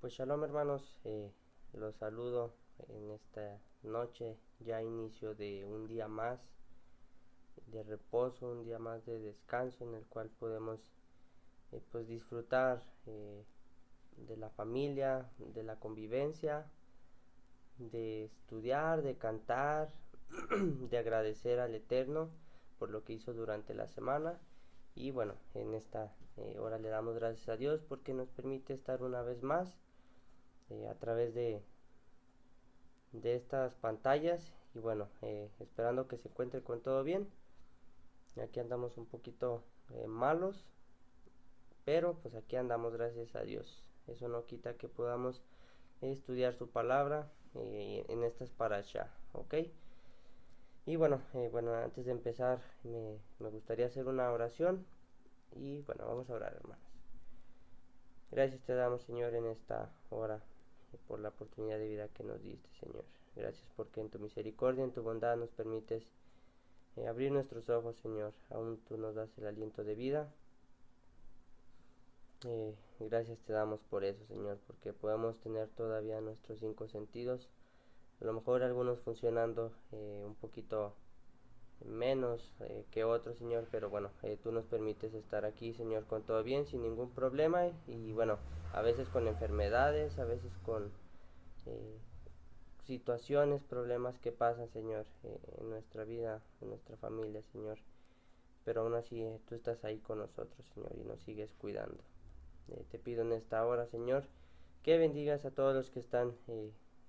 Pues shalom hermanos, los saludo en esta noche, ya inicio de un día más de reposo, un día más de descanso en el cual podemos pues disfrutar de la familia, de la convivencia, de estudiar, de cantar, de agradecer al Eterno por lo que hizo durante la semana. Y bueno, en esta hora le damos gracias a Dios porque nos permite estar una vez más a través de estas pantallas. Y bueno, esperando que se encuentre con todo bien. Aquí andamos un poquito malos, pero pues aquí andamos, gracias a Dios. Eso no quita que podamos estudiar su palabra en estas parashá, ¿ok? Y bueno, antes de empezar me gustaría hacer una oración. Y bueno, vamos a orar, hermanos. Gracias te damos, Señor, en esta hora por la oportunidad de vida que nos diste, Señor. Gracias porque en tu misericordia, en tu bondad nos permites abrir nuestros ojos, Señor. Aún tú nos das el aliento de vida. Gracias te damos por eso, Señor, porque podemos tener todavía nuestros 5 sentidos. A lo mejor algunos funcionando un poquito menos que otros, Señor, pero bueno, tú nos permites estar aquí, Señor, con todo bien, sin ningún problema. Y bueno, a veces con enfermedades, a veces con eh, situaciones, problemas que pasan, Señor, en nuestra vida, en nuestra familia, Señor. Pero aún así tú estás ahí con nosotros, Señor, y nos sigues cuidando. Te pido en esta hora, Señor, que bendigas a todos los que están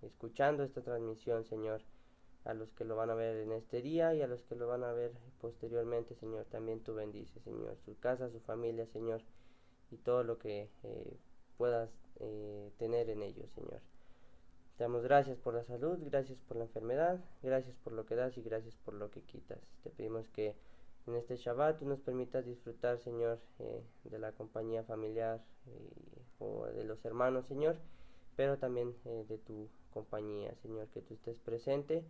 escuchando esta transmisión, Señor, a los que lo van a ver en este día y a los que lo van a ver posteriormente, Señor. También tú bendices, Señor, su casa, su familia, Señor, y todo lo que puedas tener en ellos, Señor. Te damos gracias por la salud, gracias por la enfermedad, gracias por lo que das y gracias por lo que quitas. Te pedimos que en este Shabbat tú nos permitas disfrutar, Señor, de la compañía familiar o de los hermanos, Señor, pero también de tu compañía, Señor, que tú estés presente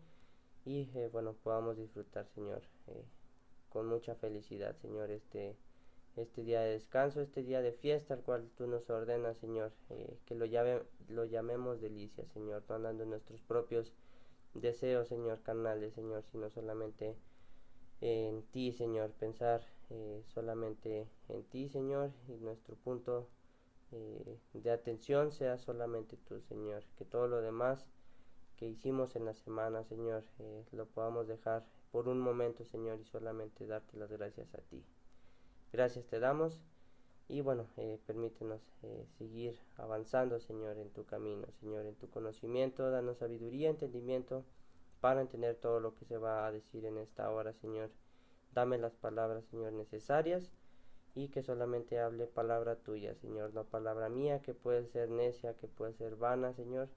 y bueno, podamos disfrutar, Señor, con mucha felicidad, Señor, este día de descanso, este día de fiesta al cual tú nos ordenas, Señor, que lo llamemos delicia, Señor, no andando en nuestros propios deseos, Señor, carnales, Señor, sino solamente en ti, Señor, pensar solamente en ti, Señor, y nuestro punto de atención sea solamente tú, Señor, que todo lo demás que hicimos en la semana, Señor, lo podamos dejar por un momento, Señor, y solamente darte las gracias a ti. Gracias te damos. Y bueno, permítenos seguir avanzando, Señor, en tu camino, Señor, en tu conocimiento. Danos sabiduría, entendimiento para entender todo lo que se va a decir en esta hora, Señor. Dame las palabras, Señor, necesarias y que solamente hable palabra tuya, Señor, no palabra mía, que puede ser necia, que puede ser vana, Señor.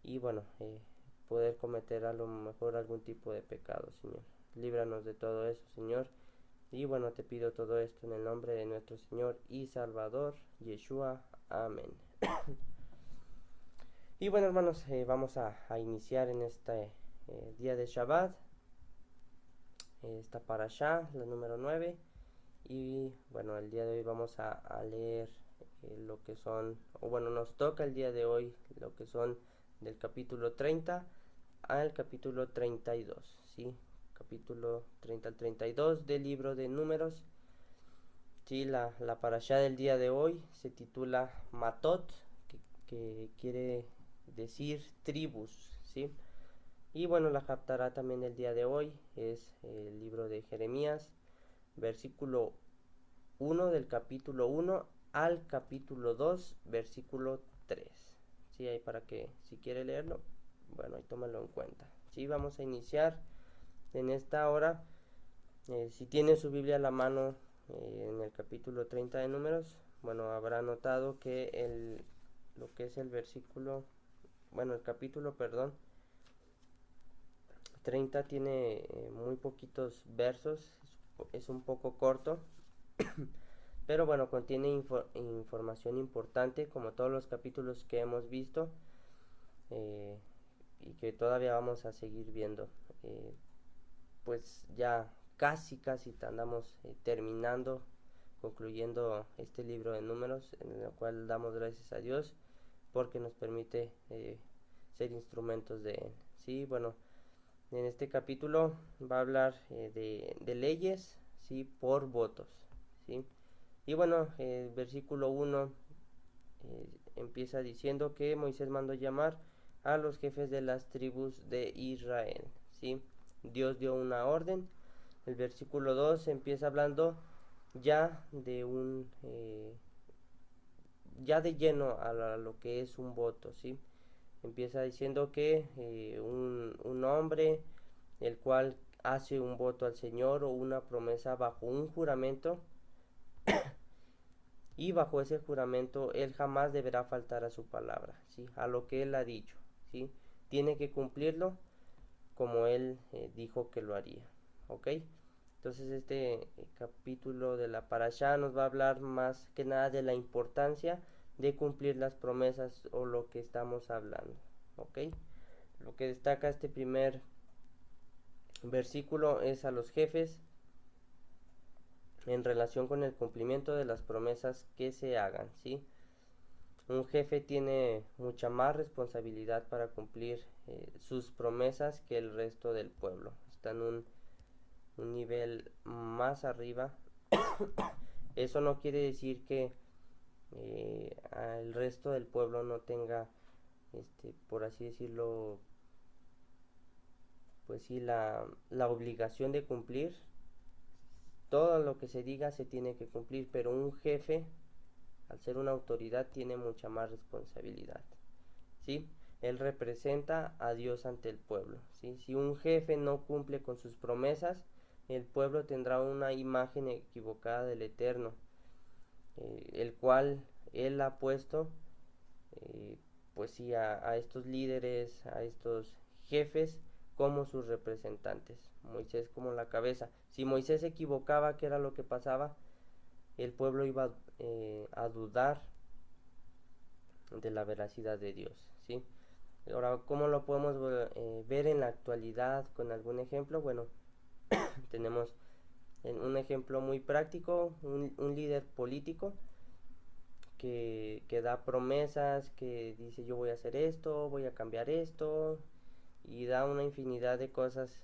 Y bueno, poder cometer a lo mejor algún tipo de pecado, Señor. Líbranos de todo eso, Señor. Y bueno, te pido todo esto en el nombre de nuestro Señor y Salvador, Yeshua. Amén. Y bueno, hermanos, vamos a iniciar en este día de Shabbat, esta parashá, la número 9. Y bueno, el día de hoy vamos a leer lo que son, o bueno, nos toca el día de hoy lo que son del capítulo 30 al capítulo 32, ¿sí? Capítulo 30 al 32 del libro de Números. Sí, la parashá del día de hoy se titula Matot, que quiere decir tribus, ¿sí? Y bueno, la haftará también del día de hoy es el libro de Jeremías, versículo 1 del capítulo 1 al capítulo 2, versículo 3. Sí, ahí para que si quiere leerlo, bueno, ahí tómalo en cuenta. Sí, vamos a iniciar en esta hora. Si tiene su Biblia a la mano, en el capítulo 30 de Números, bueno, habrá notado que lo que es el versículo, bueno, el capítulo, perdón, 30 tiene muy poquitos versos, es un poco corto, pero bueno, contiene información importante, como todos los capítulos que hemos visto y que todavía vamos a seguir viendo. Pues ya casi andamos concluyendo este libro de Números, en el cual damos gracias a Dios porque nos permite ser instrumentos de Él. ¿Sí? Bueno, en este capítulo va a hablar de leyes, ¿sí? Por votos, ¿sí? Y bueno, el versículo 1 empieza diciendo que Moisés mandó llamar a los jefes de las tribus de Israel, ¿sí? Dios dio una orden. El versículo 2 empieza hablando ya de ya de lleno a lo que es un voto, ¿sí? Empieza diciendo que un hombre el cual hace un voto al Señor o una promesa bajo un juramento, y bajo ese juramento él jamás deberá faltar a su palabra, ¿sí? A lo que él ha dicho, ¿sí? Tiene que cumplirlo como él dijo que lo haría, ¿ok? Entonces este capítulo de la Parashá nos va a hablar más que nada de la importancia de cumplir las promesas o lo que estamos hablando, ¿ok? Lo que destaca este primer versículo es a los jefes en relación con el cumplimiento de las promesas que se hagan, ¿sí? Un jefe tiene mucha más responsabilidad para cumplir sus promesas que el resto del pueblo. Está en un nivel más arriba. Eso no quiere decir que el resto del pueblo no tenga, por así decirlo, pues sí, la obligación de cumplir. Todo lo que se diga se tiene que cumplir, pero un jefe, al ser una autoridad, tiene mucha más responsabilidad, ¿sí? Él representa a Dios ante el pueblo, ¿sí? Si un jefe no cumple con sus promesas, el pueblo tendrá una imagen equivocada del Eterno, el cual él ha puesto, pues sí, a estos líderes, a estos jefes, como sus representantes. Moisés como la cabeza. Si Moisés se equivocaba, ¿qué era lo que pasaba? El pueblo iba a dudar de la veracidad de Dios, ¿sí? Ahora, ¿cómo lo podemos ver en la actualidad con algún ejemplo? Bueno, tenemos un ejemplo muy práctico, un líder político que da promesas, que dice yo voy a hacer esto, voy a cambiar esto, y da una infinidad de cosas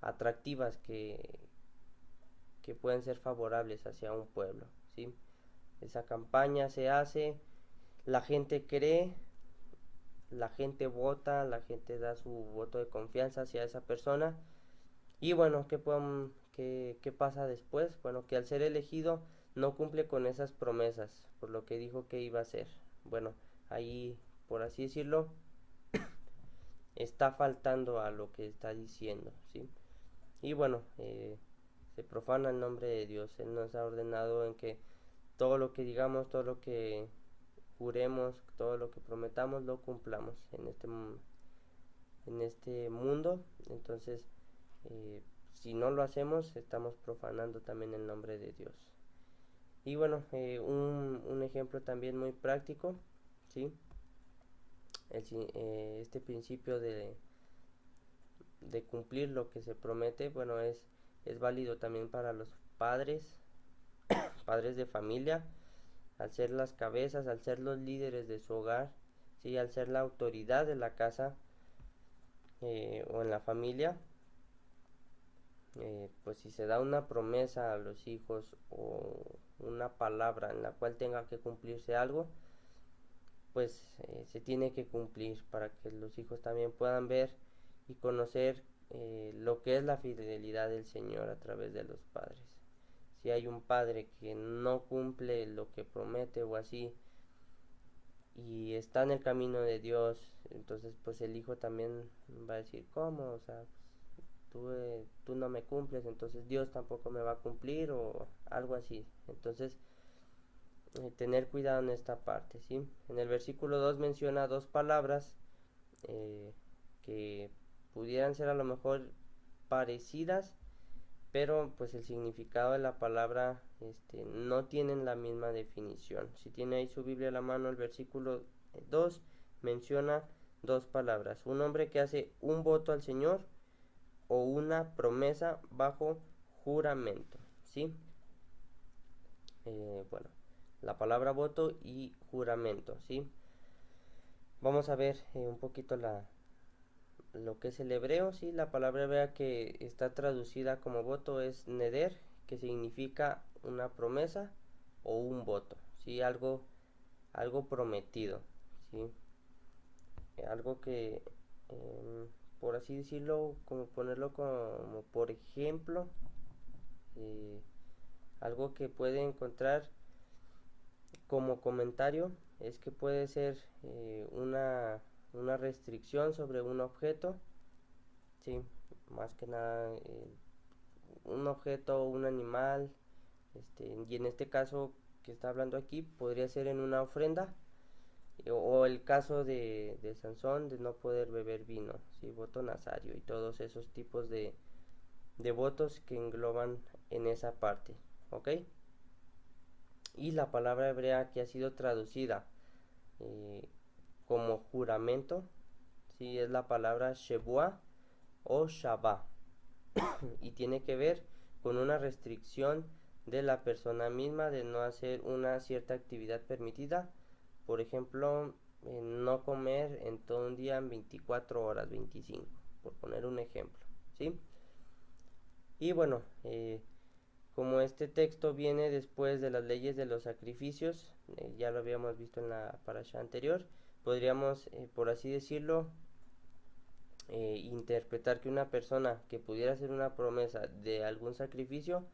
atractivas que pueden ser favorables hacia un pueblo, ¿sí? Esa campaña se hace, la gente cree, la gente vota, la gente da su voto de confianza hacia esa persona. Y bueno, ¿qué pasa después? Bueno, que al ser elegido no cumple con esas promesas, por lo que dijo que iba a hacer. Bueno, ahí, por así decirlo, está faltando a lo que está diciendo, ¿sí? Y bueno, se profana el nombre de Dios. Él nos ha ordenado en que todo lo que digamos, todo lo que juremos, todo lo que prometamos, lo cumplamos en este mundo. Entonces, si no lo hacemos, estamos profanando también el nombre de Dios. Y bueno, un ejemplo también muy práctico, ¿sí? Este principio de cumplir lo que se promete, bueno, es válido también para los padres de familia, al ser las cabezas, al ser los líderes de su hogar, ¿sí? Al ser la autoridad de la casa o en la familia, pues si se da una promesa a los hijos o una palabra en la cual tenga que cumplirse algo, pues se tiene que cumplir para que los hijos también puedan ver y conocer lo que es la fidelidad del Señor a través de los padres. Si hay un padre que no cumple lo que promete o así y está en el camino de Dios, entonces pues el hijo también va a decir, ¿cómo? O sea, tú no me cumples, entonces Dios tampoco me va a cumplir o algo así. Entonces, tener cuidado en esta parte, ¿sí? En el versículo 2 menciona dos palabras que pudieran ser a lo mejor parecidas, pero pues el significado de la palabra no tienen la misma definición. Si tiene ahí su Biblia a la mano, el versículo 2 menciona dos palabras: un hombre que hace un voto al Señor o una promesa bajo juramento, ¿sí? Bueno, la palabra voto y juramento, ¿sí? Vamos a ver un poquito lo que es el hebreo. ¿Sí? La palabra hebrea que está traducida como voto es neder, que significa una promesa o un voto, ¿sí? Algo prometido, ¿sí? Algo que, eh, por así decirlo, como ponerlo como por ejemplo, eh, algo que puede encontrar como comentario es que puede ser una restricción sobre un objeto, ¿sí? Más que nada un objeto, un animal, y en este caso que está hablando aquí podría ser en una ofrenda, o el caso de Sansón de no poder beber vino, ¿sí? Voto nazario y todos esos tipos de votos que engloban en esa parte, ¿ok? Y la palabra hebrea que ha sido traducida eh, como juramento, ¿sí? Es la palabra shebuah o shabá, y tiene que ver con una restricción de la persona misma de no hacer una cierta actividad permitida. Por ejemplo, no comer en todo un día en 24 horas, 25, por poner un ejemplo, ¿sí? Y bueno, como este texto viene después de las leyes de los sacrificios, ya lo habíamos visto en la parasha anterior, podríamos, por así decirlo, interpretar que una persona que pudiera hacer una promesa de algún sacrificio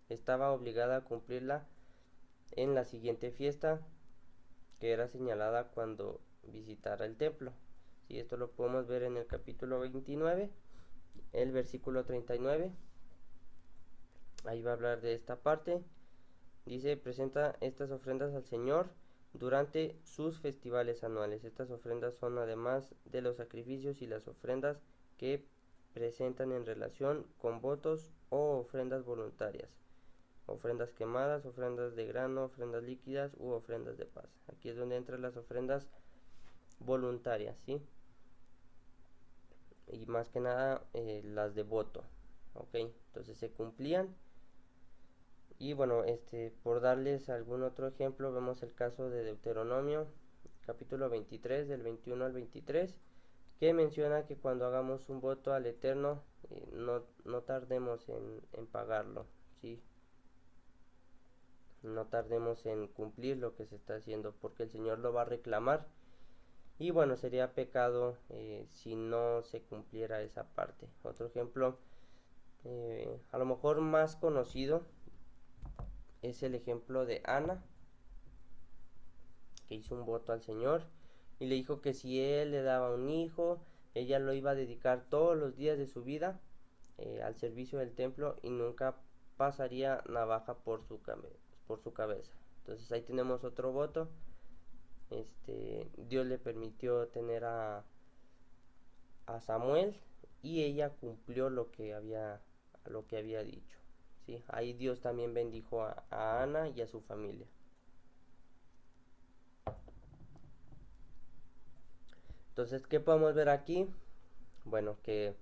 estaba obligada a cumplirla en la siguiente fiesta que era señalada cuando visitara el templo. Si esto lo podemos ver en el capítulo 29, el versículo 39, ahí va a hablar de esta parte. Dice, presenta estas ofrendas al Señor durante sus festivales anuales. Estas ofrendas son además de los sacrificios y las ofrendas que presentan en relación con votos o ofrendas voluntarias, ofrendas quemadas, ofrendas de grano, ofrendas líquidas u ofrendas de paz. Aquí es donde entran las ofrendas voluntarias, ¿sí? Y más que nada las de voto, ¿ok? Entonces se cumplían. Y bueno, por darles algún otro ejemplo, vemos el caso de Deuteronomio, capítulo 23, del 21 al 23, que menciona que cuando hagamos un voto al Eterno, no tardemos en pagarlo, ¿sí? No tardemos en cumplir lo que se está haciendo, porque el Señor lo va a reclamar. Y bueno, sería pecado si no se cumpliera esa parte. Otro ejemplo, a lo mejor más conocido, es el ejemplo de Ana, que hizo un voto al Señor y le dijo que si él le daba un hijo, ella lo iba a dedicar todos los días de su vida al servicio del templo y nunca pasaría navaja por su cabeza. Entonces ahí tenemos otro voto. Dios le permitió tener a Samuel y ella cumplió lo que había dicho, ¿sí? Ahí Dios también bendijo a Ana y a su familia. Entonces, ¿qué podemos ver aquí? Bueno, que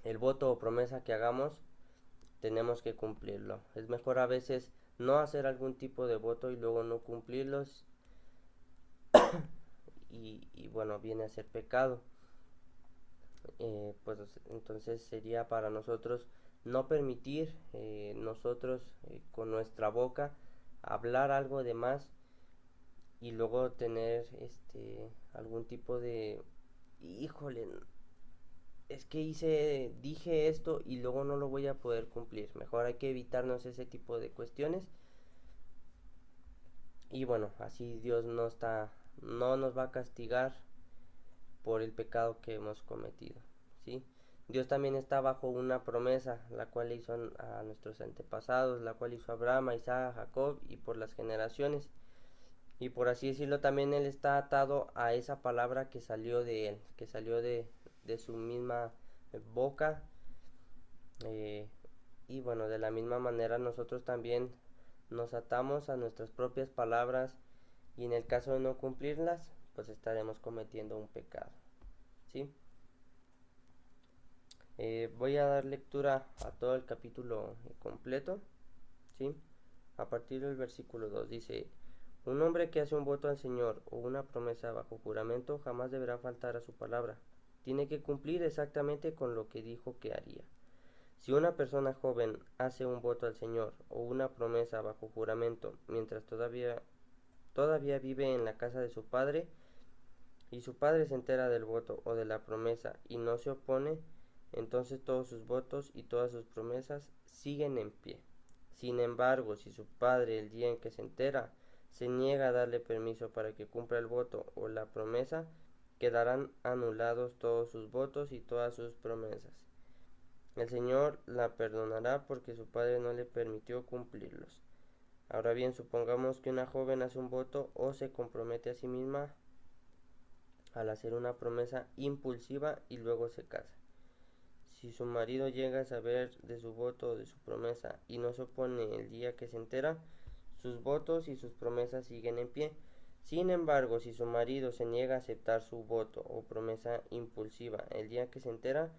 el voto o promesa que hagamos tenemos que cumplirlo. Es mejor a veces no hacer algún tipo de voto y luego no cumplirlos, y bueno, viene a ser pecado. Pues entonces sería para nosotros no permitir nosotros con nuestra boca hablar algo de más y luego tener algún tipo de, híjole, es que dije esto y luego no lo voy a poder cumplir. Mejor hay que evitarnos ese tipo de cuestiones. Y bueno, así Dios no nos va a castigar por el pecado que hemos cometido, ¿sí? Dios también está bajo una promesa, la cual hizo a nuestros antepasados, la cual hizo a Abraham, a Isaac, a Jacob y por las generaciones. Y por así decirlo, también Él está atado a esa palabra que salió de Él, que salió de su misma boca. Eh, y bueno, de la misma manera nosotros también nos atamos a nuestras propias palabras y en el caso de no cumplirlas, pues estaremos cometiendo un pecado, ¿sí? Voy a dar lectura a todo el capítulo completo, ¿sí? A partir del versículo 2 dice, Un hombre que hace un voto al Señor o una promesa bajo juramento jamás deberá faltar a su palabra. Tiene que cumplir exactamente con lo que dijo que haría. Si una persona joven hace un voto al Señor o una promesa bajo juramento mientras todavía vive en la casa de su padre, y su padre se entera del voto o de la promesa y no se opone, entonces todos sus votos y todas sus promesas siguen en pie. Sin embargo, si su padre, el día en que se entera, se niega a darle permiso para que cumpla el voto o la promesa, quedarán anulados todos sus votos y todas sus promesas. El Señor la perdonará porque su padre no le permitió cumplirlos. Ahora bien, supongamos que una joven hace un voto o se compromete a sí misma al hacer una promesa impulsiva y luego se casa. Si su marido llega a saber de su voto o de su promesa y no se opone el día que se entera, sus votos y sus promesas siguen en pie. Sin embargo, si su marido se niega a aceptar su voto o promesa impulsiva el día que se entera,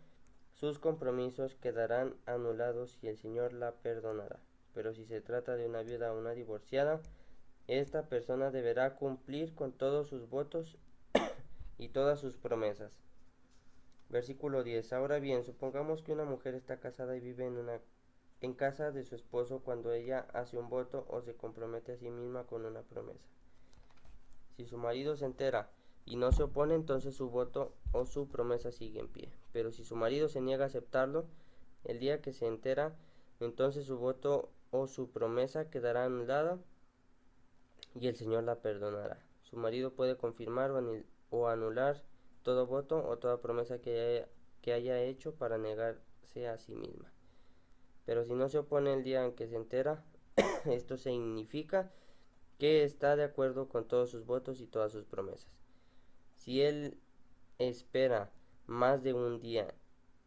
sus compromisos quedarán anulados y el Señor la perdonará. Pero si se trata de una viuda o una divorciada, esta persona deberá cumplir con todos sus votos y todas sus promesas. Versículo 10. Ahora bien, supongamos que una mujer está casada y vive en casa de su esposo cuando ella hace un voto o se compromete a sí misma con una promesa. Si su marido se entera y no se opone, entonces su voto o su promesa sigue en pie. Pero si su marido se niega a aceptarlo, el día que se entera, entonces su voto o su promesa quedará anulada y el Señor la perdonará. Su marido puede confirmar o anular todo voto o toda promesa que haya hecho para negarse a sí misma. Pero si no se opone el día en que se entera, esto significa que está de acuerdo con todos sus votos y todas sus promesas. Si él espera más de un día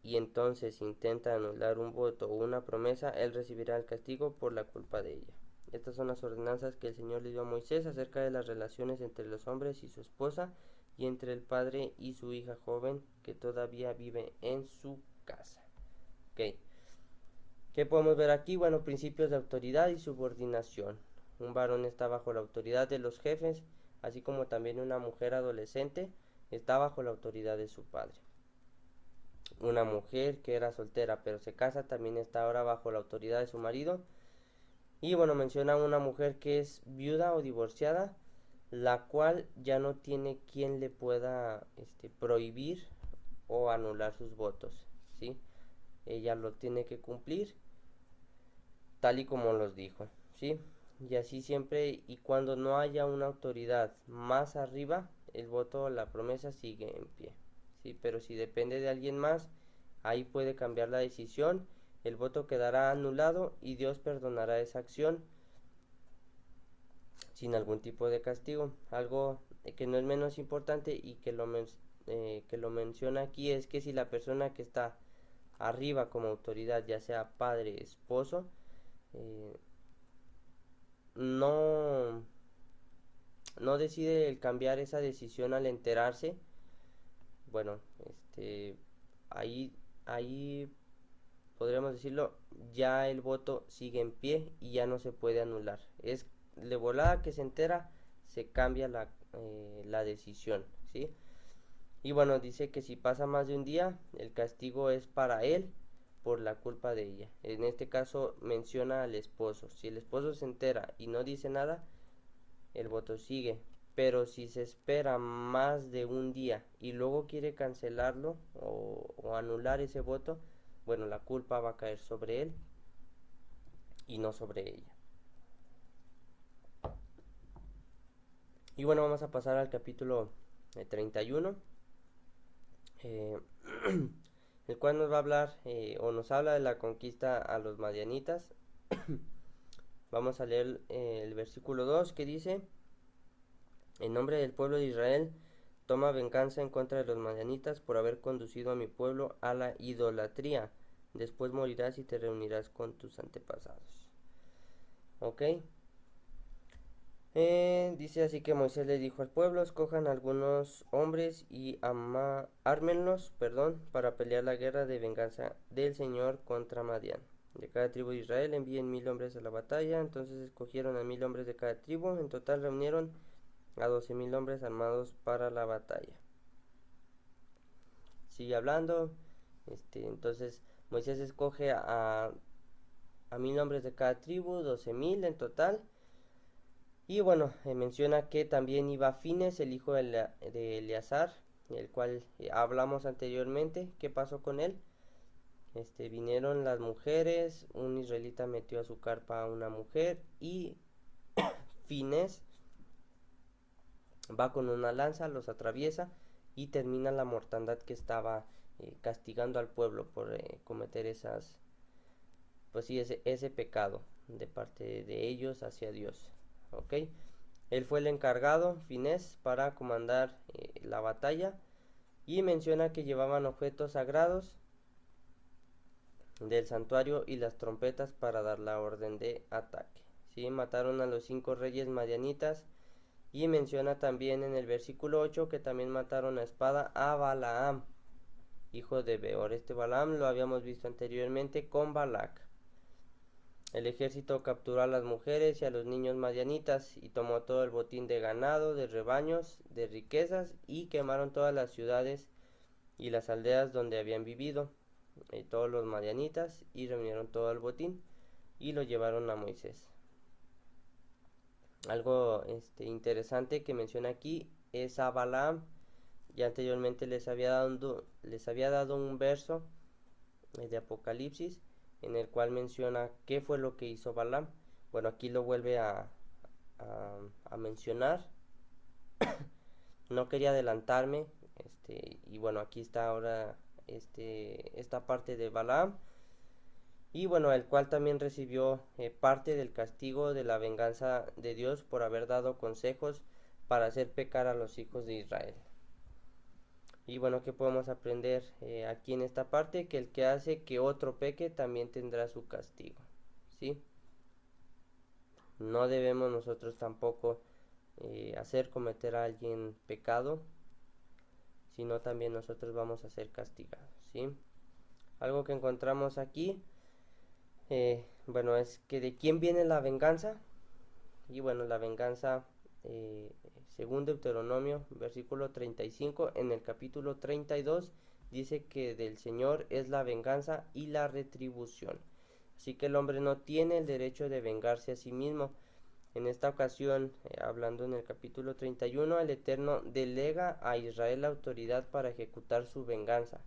y entonces intenta anular un voto o una promesa, él recibirá el castigo por la culpa de ella. Estas son las ordenanzas que el Señor le dio a Moisés acerca de las relaciones entre los hombres y su esposa y entre el padre y su hija joven que todavía vive en su casa. Okay. ¿Qué podemos ver aquí? Bueno, principios de autoridad y subordinación. Un varón está bajo la autoridad de los jefes, así como también una mujer adolescente está bajo la autoridad de su padre. Una mujer que era soltera pero se casa también está ahora bajo la autoridad de su marido. Y bueno, menciona una mujer que es viuda o divorciada, la cual ya no tiene quien le pueda prohibir o anular sus votos, ¿sí? Ella lo tiene que cumplir tal y como los dijo, ¿sí? Y así siempre y cuando no haya una autoridad más arriba, el voto o la promesa sigue en pie, ¿sí? Pero si depende de alguien más, ahí puede cambiar la decisión, el voto quedará anulado y Dios perdonará esa acción sin algún tipo de castigo. Algo que no es menos importante y que lo menciona aquí es que si la persona que está arriba como autoridad, ya sea padre, esposo, no decide el cambiar esa decisión al enterarse, bueno, ahí podríamos decirlo, ya el voto sigue en pie y ya no se puede anular. Es de volada que se entera, se cambia la decisión, ¿sí? Y bueno, dice que si pasa más de un día, el castigo es para él por la culpa de ella. En este caso menciona al esposo. Si el esposo se entera y no dice nada, el voto sigue. Pero si se espera más de un día y luego quiere cancelarlo o anular ese voto, bueno, la culpa va a caer sobre él y no sobre ella. Y bueno, vamos a pasar al capítulo 31, el cual nos va a hablar o nos habla de la conquista a los madianitas. Vamos a leer el versículo 2 que dice: en nombre del pueblo de Israel, toma venganza en contra de los madianitas por haber conducido a mi pueblo a la idolatría. Después morirás y te reunirás con tus antepasados. Ok. Dice así que Moisés le dijo al pueblo: escojan algunos hombres y ármenlos, para pelear la guerra de venganza del Señor contra Madián. de cada tribu de Israel envíen 1000 hombres a la batalla. Entonces escogieron a 1000 hombres de cada tribu. En total reunieron a 12,000 hombres armados para la batalla. Sigue hablando. Entonces Moisés escoge a 1000 hombres de cada tribu, 12,000 en total. Y bueno, menciona que también iba Fines, el hijo de Eleazar, el cual hablamos anteriormente. ¿Qué pasó con él? Vinieron las mujeres, un israelita metió a su carpa a una mujer y Fines va con una lanza, los atraviesa y termina la mortandad que estaba castigando al pueblo por cometer pues sí, ese pecado de parte de ellos hacia Dios. ¿Ok? Él fue el encargado, Fines, para comandar la batalla, y menciona que llevaban objetos sagrados del santuario y las trompetas para dar la orden de ataque. ¿Sí? Mataron a los 5 reyes madianitas, y menciona también en el versículo 8 que también mataron a espada a Balaam, hijo de Beor. Balaam lo habíamos visto anteriormente con Balac. El ejército capturó a las mujeres y a los niños madianitas y tomó todo el botín de ganado, de rebaños, de riquezas, y quemaron todas las ciudades y las aldeas donde habían vivido todos los madianitas, y reunieron todo el botín y lo llevaron a Moisés. Algo interesante que menciona aquí es a Balaam. Ya anteriormente les había dado un verso de Apocalipsis en el cual menciona qué fue lo que hizo Balaam. Bueno, aquí lo vuelve a mencionar. No quería adelantarme, y bueno, aquí está ahora esta parte de Balaam. Y bueno, el cual también recibió parte del castigo de la venganza de Dios por haber dado consejos para hacer pecar a los hijos de Israel. Y bueno, ¿qué podemos aprender aquí en esta parte? Que el que hace que otro peque también tendrá su castigo, ¿sí? No debemos nosotros tampoco hacer cometer a alguien pecado, sino también nosotros vamos a ser castigados, ¿sí? Algo que encontramos aquí, bueno, es que de quién viene la venganza. Y bueno, la venganza, según Deuteronomio, versículo 35, en el capítulo 32, dice que del Señor es la venganza y la retribución. Así que el hombre no tiene el derecho de vengarse a sí mismo. En esta ocasión, hablando en el capítulo 31, el Eterno delega a Israel la autoridad para ejecutar su venganza.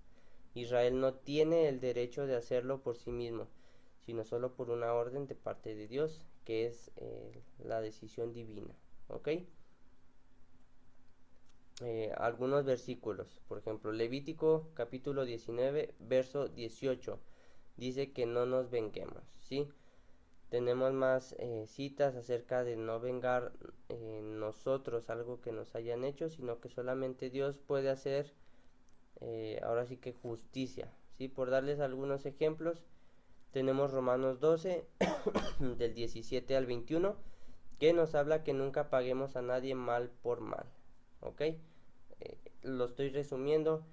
Israel no tiene el derecho de hacerlo por sí mismo, sino solo por una orden de parte de Dios, que es la decisión divina. ¿Ok? Algunos versículos, por ejemplo, Levítico capítulo 19, verso 18, dice que no nos venguemos, ¿sí? Tenemos más citas acerca de no vengar nosotros algo que nos hayan hecho, sino que solamente Dios puede hacer, ahora sí que justicia, ¿sí? Por darles algunos ejemplos, tenemos Romanos 12, del 17 al 21, que nos habla que nunca paguemos a nadie mal por mal. ¿Ok? Lo estoy resumiendo.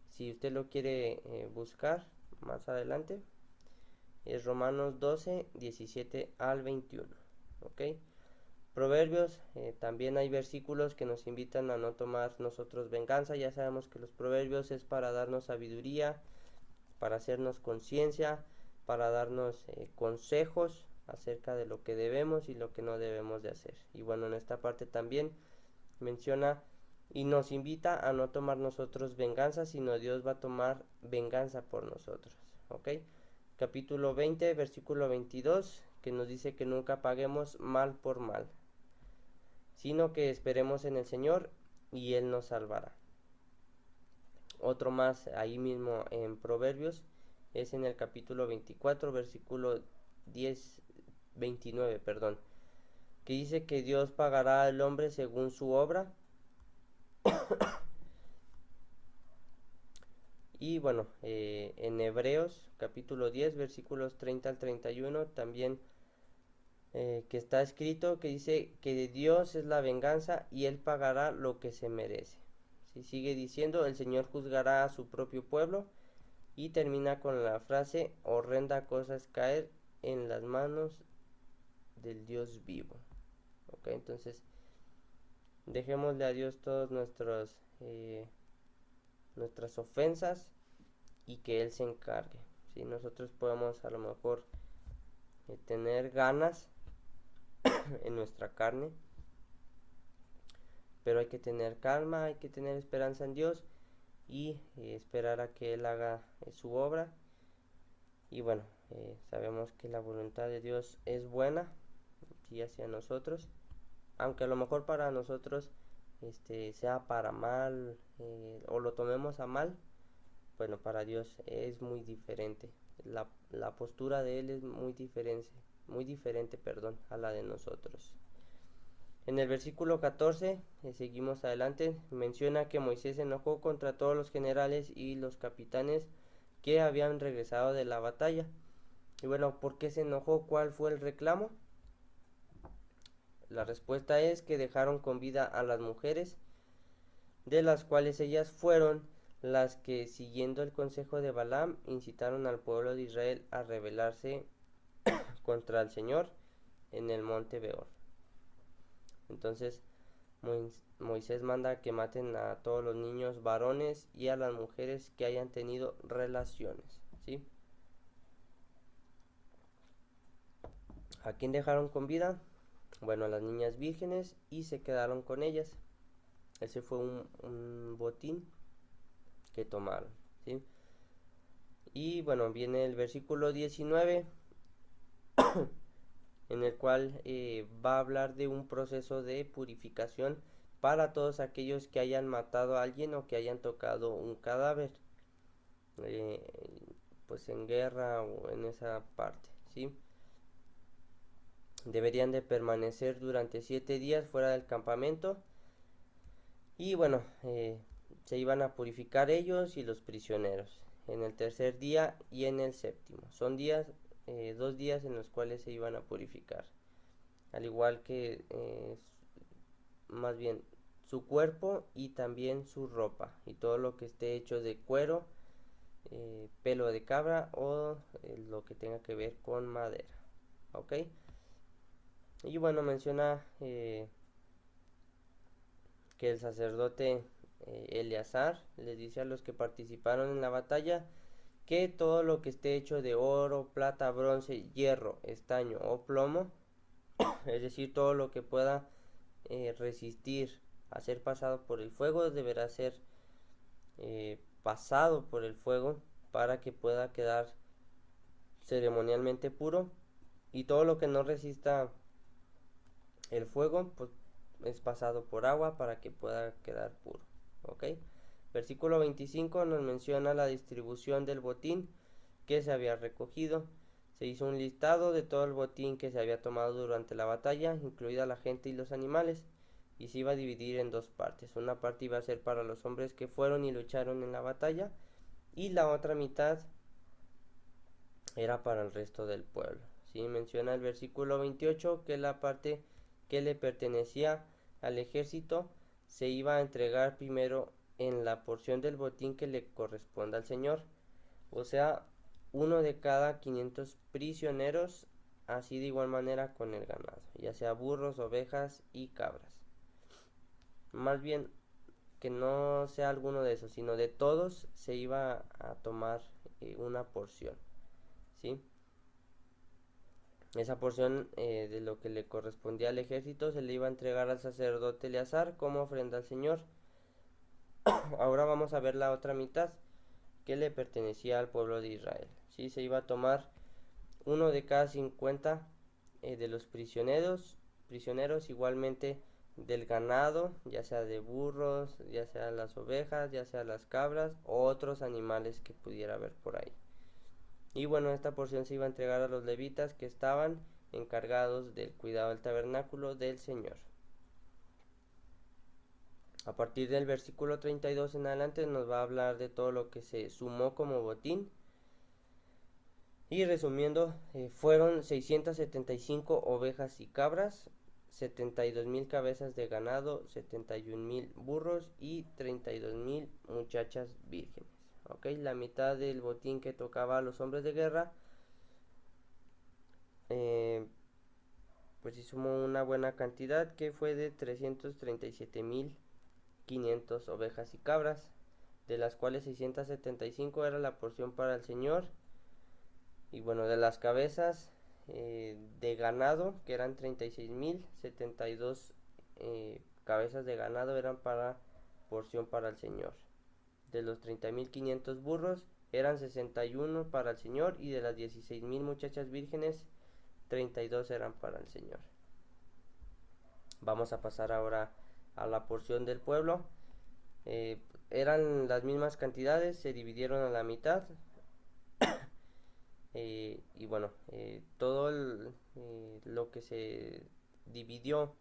Si usted lo quiere buscar más adelante, es Romanos 12, 17 al 21. ¿Ok? Proverbios, también hay versículos que nos invitan a no tomar nosotros venganza. Ya sabemos que los proverbios es para darnos sabiduría, para hacernos conciencia, para darnos consejos acerca de lo que debemos y lo que no debemos de hacer. Y bueno, en esta parte también menciona y nos invita a no tomar nosotros venganza, sino Dios va a tomar venganza por nosotros. ¿Ok? Capítulo 20, versículo 22, que nos dice que nunca paguemos mal por mal, sino que esperemos en el Señor y Él nos salvará. Otro más ahí mismo en Proverbios es en el capítulo 24, versículo 29, que dice que Dios pagará al hombre según su obra. Y bueno, en Hebreos capítulo 10, versículos 30 al 31, también que está escrito que dice que de Dios es la venganza y Él pagará lo que se merece. Si sigue diciendo, el Señor juzgará a su propio pueblo y termina con la frase: horrenda cosa es caer en las manos del Dios vivo. Ok, entonces dejémosle a Dios todas nuestras ofensas y que Él se encargue. Si nosotros podemos a lo mejor tener ganas en nuestra carne, pero hay que tener calma, hay que tener esperanza en Dios y esperar a que Él haga su obra. Y bueno, sabemos que la voluntad de Dios es buena, sí, hacia nosotros, aunque a lo mejor para nosotros sea para mal, o lo tomemos a mal. Bueno, para Dios es muy diferente. La postura de Él es muy diferente, perdón, a la de nosotros. En el versículo 14, seguimos adelante, menciona que Moisés se enojó contra todos los generales y los capitanes que habían regresado de la batalla. Y bueno, ¿por qué se enojó? ¿Cuál fue el reclamo? La respuesta es que dejaron con vida a las mujeres, de las cuales ellas fueron las que, siguiendo el consejo de Balaam, incitaron al pueblo de Israel a rebelarse contra el Señor en el monte Beor. Entonces Moisés manda que maten a todos los niños varones y a las mujeres que hayan tenido relaciones, ¿sí? ¿A quién dejaron con vida? Bueno, a las niñas vírgenes, y se quedaron con ellas. Ese fue un botín que tomaron, ¿sí? Y bueno, viene el versículo 19, en el cual va a hablar de un proceso de purificación para todos aquellos que hayan matado a alguien o que hayan tocado un cadáver, pues en guerra o en esa parte, ¿sí? Deberían de permanecer durante 7 días fuera del campamento, y bueno, se iban a purificar ellos y los prisioneros en el tercer día y en el séptimo. Son 2 días en los cuales se iban a purificar, al igual que más bien su cuerpo y también su ropa y todo lo que esté hecho de cuero, pelo de cabra o lo que tenga que ver con madera. Ok, y bueno, menciona que el sacerdote Eleazar les dice a los que participaron en la batalla que todo lo que esté hecho de oro, plata, bronce, hierro, estaño o plomo, es decir, todo lo que pueda resistir a ser pasado por el fuego, deberá ser pasado por el fuego para que pueda quedar ceremonialmente puro, y todo lo que no resista el fuego pues es pasado por agua para que pueda quedar puro. ¿Ok? Versículo 25 nos menciona la distribución del botín que se había recogido. Se hizo un listado de todo el botín que se había tomado durante la batalla, incluida la gente y los animales, y se iba a dividir en 2 partes. Una parte iba a ser para los hombres que fueron y lucharon en la batalla, y la otra mitad era para el resto del pueblo. ¿Sí? Menciona el versículo 28 que la parte que le pertenecía al ejército se iba a entregar primero en la porción del botín que le corresponda al Señor, o sea, uno de cada 500 prisioneros, así de igual manera con el ganado, ya sea burros, ovejas y cabras. Más bien que no sea alguno de esos, sino de todos se iba a tomar una porción, ¿sí? Esa porción de lo que le correspondía al ejército se le iba a entregar al sacerdote Eleazar como ofrenda al Señor. Ahora vamos a ver la otra mitad que le pertenecía al pueblo de Israel. ¿Sí? Se iba a tomar uno de cada 50 de los prisioneros, igualmente del ganado, ya sea de burros, ya sea las ovejas, ya sea las cabras o otros animales que pudiera haber por ahí. Y bueno, esta porción se iba a entregar a los levitas que estaban encargados del cuidado del tabernáculo del Señor. A partir del versículo 32 en adelante nos va a hablar de todo lo que se sumó como botín. Y resumiendo, fueron 675 ovejas y cabras, 72,000 cabezas de ganado, 71,000 burros y 32,000 muchachas vírgenes. ¿ok? La mitad del botín que tocaba a los hombres de guerra, pues sí sumó una buena cantidad, que fue de 337.500 ovejas y cabras, de las cuales 675 era la porción para el Señor. Y bueno, de las cabezas de ganado, que eran 36.072 cabezas de ganado, eran para porción para el Señor. De los 30.500 burros, eran 61 para el Señor, y de las 16.000 muchachas vírgenes, 32 eran para el Señor. Vamos a pasar ahora a la porción del pueblo. Eran las mismas cantidades, se dividieron a la mitad. Y bueno, todo lo que se dividió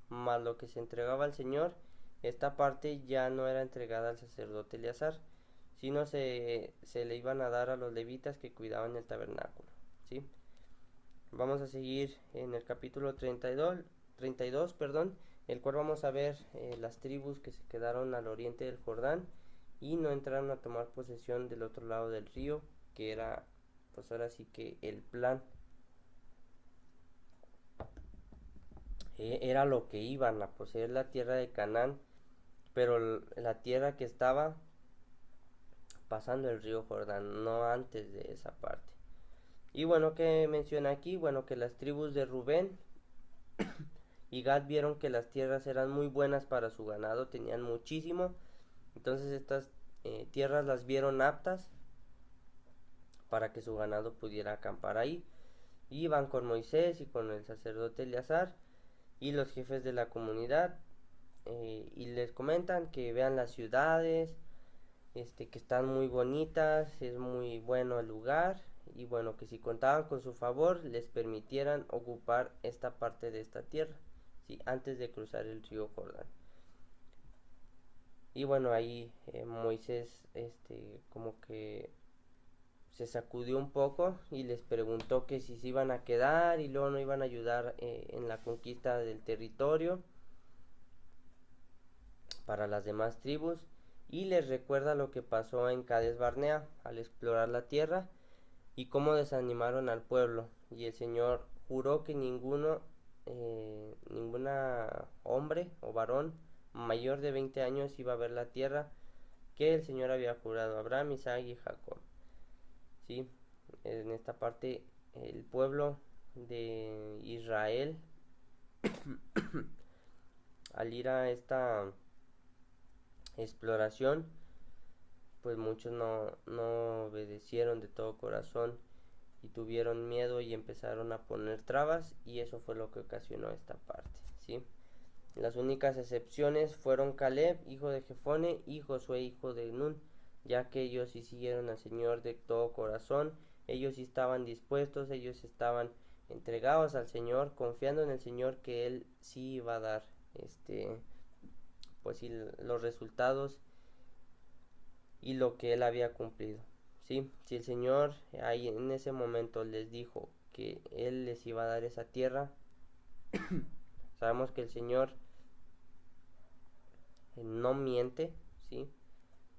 más lo que se entregaba al Señor, esta parte ya no era entregada al sacerdote Eleazar, sino se le iban a dar a los levitas que cuidaban el tabernáculo, ¿sí? Vamos a seguir en el capítulo 32, perdón, el cual vamos a ver las tribus que se quedaron al oriente del Jordán y no entraron a tomar posesión del otro lado del río, que era pues ahora sí que el plan. Era lo que iban a poseer la tierra de Canaán, pero la tierra que estaba pasando el río Jordán, no antes de esa parte. Y bueno, que menciona aquí, bueno, que las tribus de Rubén y Gad vieron que las tierras eran muy buenas para su ganado, tenían muchísimo, entonces estas tierras las vieron aptas para que su ganado pudiera acampar ahí. Y van con Moisés y con el sacerdote Eleazar y los jefes de la comunidad, y les comentan que vean las ciudades, que están muy bonitas, es muy bueno el lugar, y bueno, que si contaban con su favor les permitieran ocupar esta parte de esta tierra, ¿sí? Antes de cruzar el río Jordán. Y bueno, ahí Moisés como que se sacudió un poco y les preguntó que si se iban a quedar y luego no iban a ayudar en la conquista del territorio para las demás tribus, y les recuerda lo que pasó en Cades Barnea al explorar la tierra y cómo desanimaron al pueblo, y el Señor juró que ninguna hombre o varón mayor de 20 años iba a ver la tierra que el Señor había jurado a Abraham, Isaac y Jacob, ¿sí? En esta parte el pueblo de Israel, al ir a esta exploración, pues muchos no obedecieron de todo corazón y tuvieron miedo y empezaron a poner trabas, y eso fue lo que ocasionó esta parte, ¿sí? Las únicas excepciones fueron Caleb, hijo de Jefone, y Josué, hijo de Nun, ya que ellos sí siguieron al Señor de todo corazón, ellos sí estaban dispuestos, ellos estaban entregados al Señor, confiando en el Señor que Él sí iba a dar pues sí, los resultados y lo que Él había cumplido, ¿sí? Si el Señor ahí en ese momento les dijo que Él les iba a dar esa tierra, sabemos que el Señor no miente, ¿sí?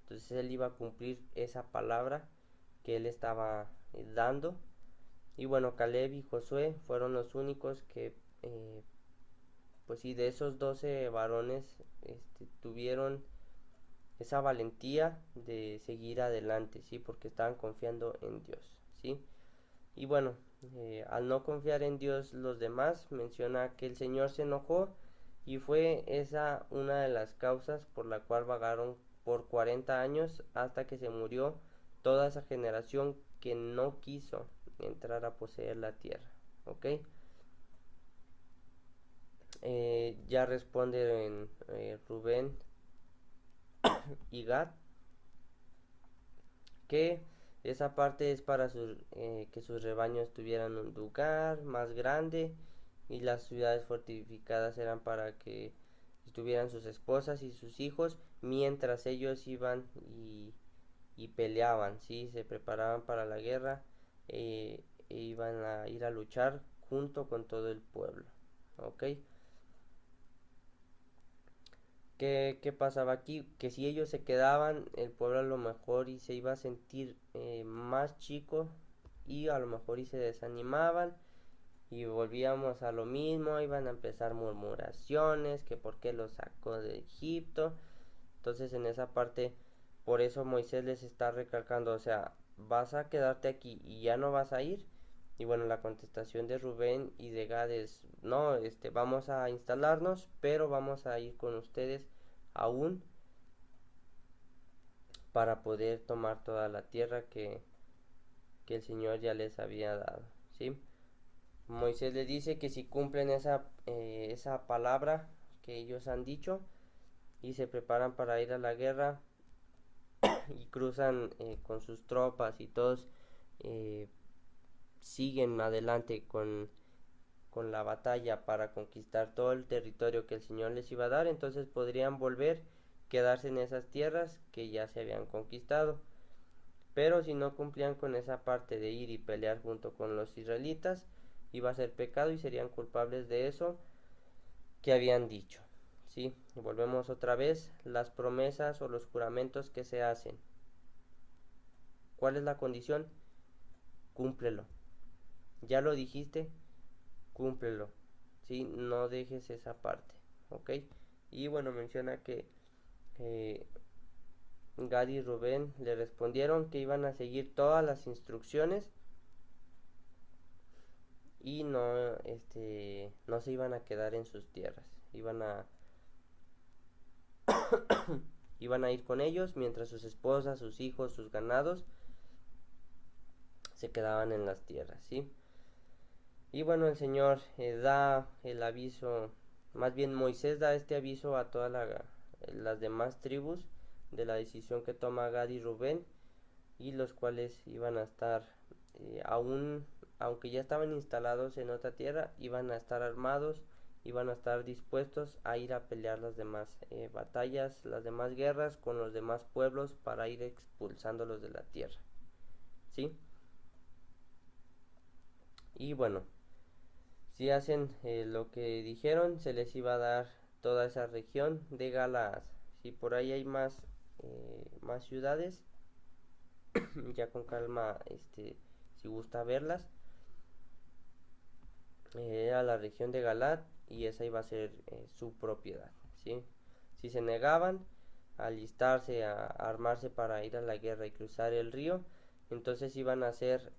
Entonces Él iba a cumplir esa palabra que Él estaba dando. Y bueno, Caleb y Josué fueron los únicos que, pues sí, de esos 12 varones tuvieron esa valentía de seguir adelante, ¿sí? Porque estaban confiando en Dios, ¿sí? Y bueno, al no confiar en Dios los demás, menciona que el Señor se enojó, y fue esa una de las causas por la cual vagaron por 40 años hasta que se murió toda esa generación que no quiso entrar a poseer la tierra, ¿ok? Ya responden Rubén y Gad que esa parte es para que sus rebaños tuvieran un lugar más grande, y las ciudades fortificadas eran para que estuvieran sus esposas y sus hijos mientras ellos iban y peleaban, ¿sí? Se preparaban para la guerra, e iban a ir a luchar junto con todo el pueblo, ¿ok? ¿Qué pasaba aquí? Que si ellos se quedaban, el pueblo a lo mejor y se iba a sentir más chico y a lo mejor y se desanimaban y volvíamos a lo mismo, iban a empezar murmuraciones, que por qué los sacó de Egipto. Entonces en esa parte, por eso Moisés les está recalcando, o sea, vas a quedarte aquí y ya no vas a ir. Y bueno, la contestación de Rubén y de Gad es, no, vamos a instalarnos, pero vamos a ir con ustedes aún para poder tomar toda la tierra que el Señor ya les había dado, ¿sí? Moisés les dice que si cumplen esa palabra que ellos han dicho y se preparan para ir a la guerra y cruzan con sus tropas y todos eh, siguen adelante con la batalla para conquistar todo el territorio que el Señor les iba a dar, entonces podrían volver, quedarse en esas tierras que ya se habían conquistado. Pero si no cumplían con esa parte de ir y pelear junto con los israelitas, iba a ser pecado y serían culpables de eso que habían dicho. ¿Sí? Y volvemos otra vez, las promesas o los juramentos que se hacen. ¿Cuál es la condición? Cúmplelo. Ya lo dijiste, cúmplelo. ¿Sí? No dejes esa parte. ¿Ok? Y bueno, menciona que eh, Gad y Rubén le respondieron que iban a seguir todas las instrucciones y no se iban a quedar en sus tierras, iban a ir con ellos mientras sus esposas, sus hijos, sus ganados se quedaban en las tierras, ¿sí? Y bueno, el Señor da el aviso, más bien Moisés da este aviso a todas las demás tribus de la decisión que toma Gad y Rubén, y los cuales iban a estar aún, aunque ya estaban instalados en otra tierra, iban a estar armados, iban a estar dispuestos a ir a pelear las demás batallas, las demás guerras con los demás pueblos para ir expulsándolos de la tierra, ¿sí? Y bueno, si hacen lo que dijeron, se les iba a dar toda esa región de Galaad. Si por ahí hay más ciudades, ya con calma, si gusta verlas, era la región de Galat y esa iba a ser su propiedad, ¿sí? Si se negaban a alistarse, a armarse para ir a la guerra y cruzar el río, entonces iban a ser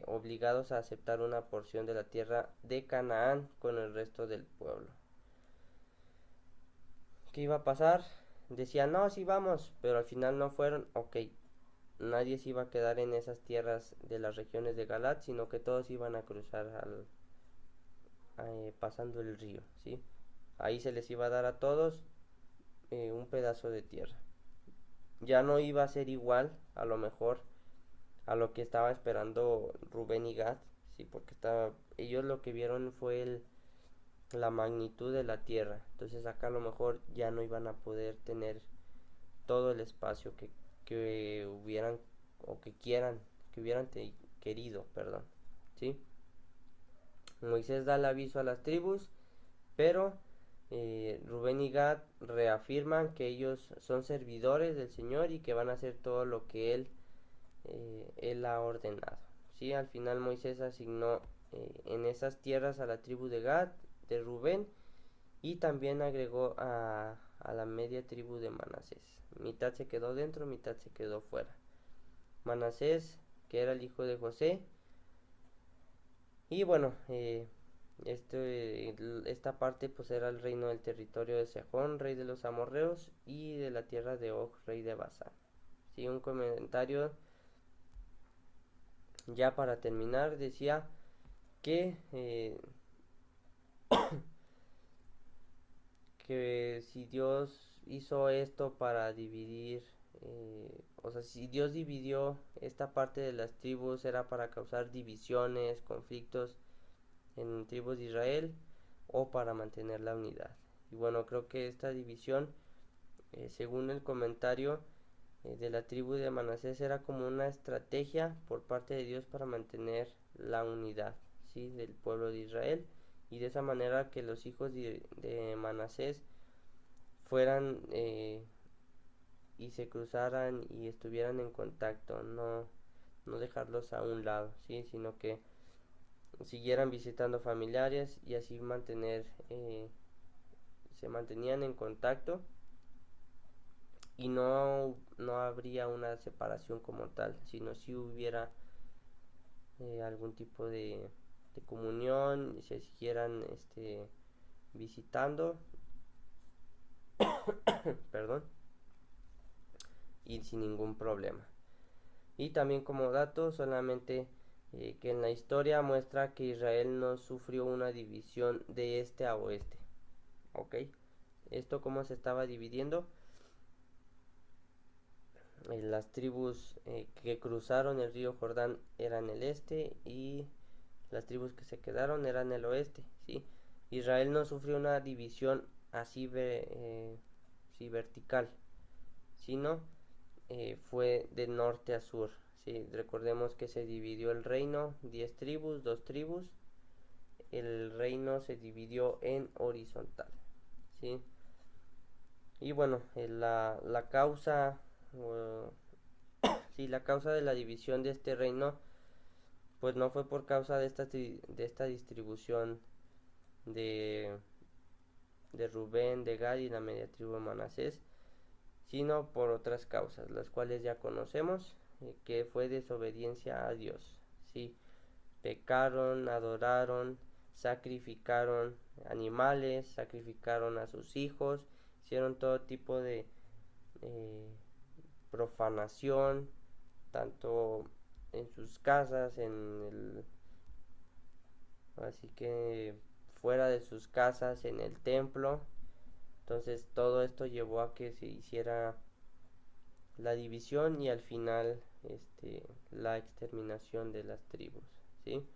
obligados a aceptar una porción de la tierra de Canaán con el resto del pueblo. ¿Qué iba a pasar? Decían, no, sí vamos, pero al final no fueron, ok, nadie se iba a quedar en esas tierras de las regiones de Galat, sino que todos iban a cruzar pasando el río, ¿sí? Ahí se les iba a dar a todos un pedazo de tierra. Ya no iba a ser igual, a lo mejor, a lo que estaba esperando Rubén y Gad, sí, porque ellos lo que vieron fue la magnitud de la tierra. Entonces acá a lo mejor ya no iban a poder tener todo el espacio que hubieran o que hubieran querido, perdón, ¿sí? Moisés da el aviso a las tribus, pero Rubén y Gad reafirman que ellos son servidores del Señor y que van a hacer todo lo que Él ha ordenado. ¿Sí? Al final Moisés asignó en esas tierras a la tribu de Gad, de Rubén, y también agregó a la media tribu de Manasés. Mitad se quedó dentro, mitad se quedó fuera. Manasés, que era el hijo de José, y bueno, esta parte pues era el reino del territorio de Sejón, rey de los amorreos, y de la tierra de Og, rey de Basán. Sí, un comentario ya para terminar decía que que si Dios hizo esto para dividir, o sea, si Dios dividió esta parte de las tribus era para causar divisiones, conflictos en tribus de Israel o para mantener la unidad. Y bueno, creo que esta división, según el comentario de la tribu de Manasés, era como una estrategia por parte de Dios para mantener la unidad, ¿sí? Del pueblo de Israel, y de esa manera que los hijos de Manasés fueran y se cruzaran y estuvieran en contacto, no dejarlos a un lado, ¿sí? Sino que siguieran visitando familiares y así se mantenían en contacto y no habría una separación como tal, sino si hubiera algún tipo de comunión y se siguieran visitando, perdón, y sin ningún problema. Y también como dato, solamente que en la historia muestra que Israel no sufrió una división de este a oeste. ¿Ok? Esto cómo se estaba dividiendo. Las tribus que cruzaron el río Jordán eran el este y las tribus que se quedaron eran el oeste. ¿Sí? Israel no sufrió una división así sí, vertical, sino fue de norte a sur. ¿Sí? Recordemos que se dividió el reino, 10 tribus, 2 tribus. El reino se dividió en horizontal. ¿Sí? Y bueno, la causa, sí, la causa de la división de este reino, pues no fue por causa de esta distribución de, de Rubén, de Gad y la media tribu de Manasés, sino por otras causas, las cuales ya conocemos, que fue desobediencia a Dios. Sí, pecaron, adoraron, sacrificaron animales, sacrificaron a sus hijos, hicieron todo tipo de eh, profanación, tanto en sus casas, así que fuera de sus casas, en el templo. Entonces todo esto llevó a que se hiciera la división y al final la exterminación de las tribus, ¿sí?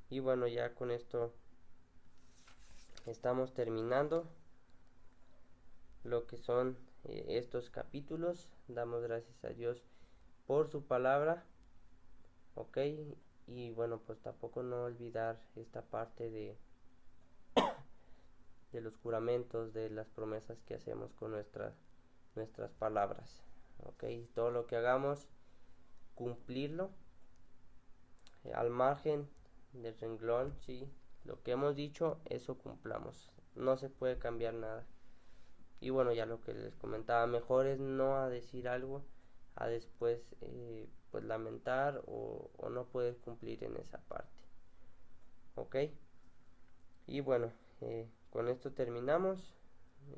Y bueno, ya con esto estamos terminando lo que son estos capítulos. Damos gracias a Dios por su palabra, ok, y bueno, pues tampoco no olvidar esta parte de los juramentos, de las promesas que hacemos con nuestras palabras, ok, todo lo que hagamos, cumplirlo al margen del renglón, sí, lo que hemos dicho, eso cumplamos, no se puede cambiar nada. Y bueno, ya lo que les comentaba, mejor es no a decir algo, a después pues lamentar o no poder cumplir en esa parte. ¿Ok? Y bueno, con esto terminamos,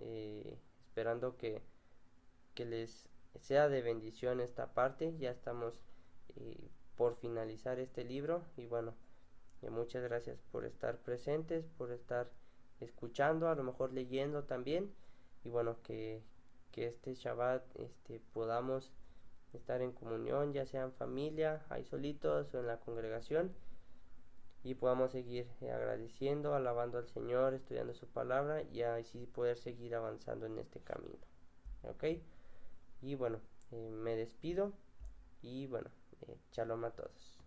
esperando que les sea de bendición esta parte. Ya estamos por finalizar este libro y bueno, muchas gracias por estar presentes, por estar escuchando, a lo mejor leyendo también. Y bueno, que este Shabbat podamos estar en comunión, ya sea en familia, ahí solitos o en la congregación, y podamos seguir agradeciendo, alabando al Señor, estudiando su palabra y así poder seguir avanzando en este camino. ¿Ok? Y bueno, me despido y bueno, shalom a todos.